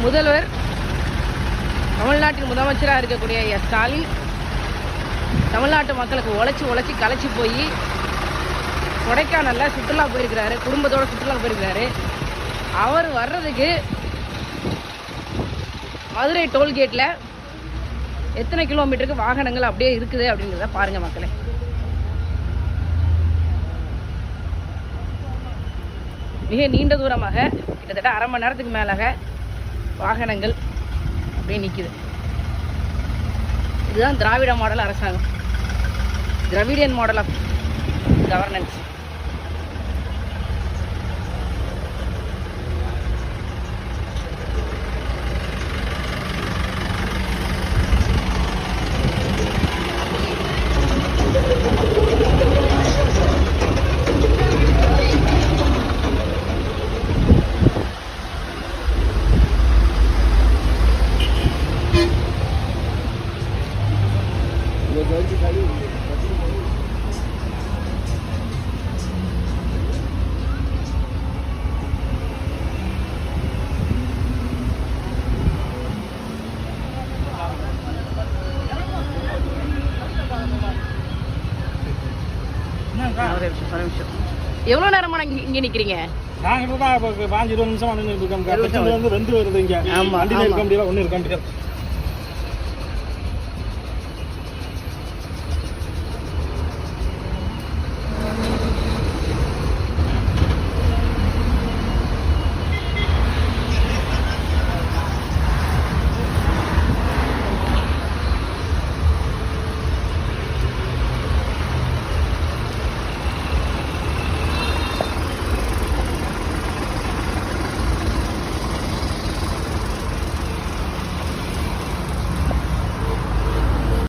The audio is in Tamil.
முதல்வர் தமிழ்நாட்டின் முதலமைச்சராக இருக்கக்கூடிய ஸ்டாலின் தமிழ்நாட்டு மக்களுக்கு உழைச்சி களைச்சி போய் கொடைக்கானலில் சுற்றுலா போயிருக்கிறாரு, குடும்பத்தோட சுற்றுலா போயிருக்கிறாரு. அவர் வர்றதுக்கு மதுரை டோல்கேட்டில் எத்தனை கிலோமீட்டருக்கு வாகனங்கள் அப்படியே இருக்குது அப்படிங்கிறத பாருங்கள் மக்களே. மிக நீண்ட தூரமாக கிட்டத்தட்ட அரை மணி நேரத்துக்கு மேலாக வாகனங்கள் அப்படியே நிற்குது. இதுதான் திராவிட மாடல் அரசாங்கம், திராவிடியன் மாடல் ஆஃப் கவர்னன்ஸ். எவ்வளவு நேரமா இங்க நிக்கிறீங்க? நாங்க 5-20 நிமிஷம் வந்து 2 வருது இங்க. ஆமா, வண்டியில இருக்க முடியல, ஒண்ணு இருக்க முடியல.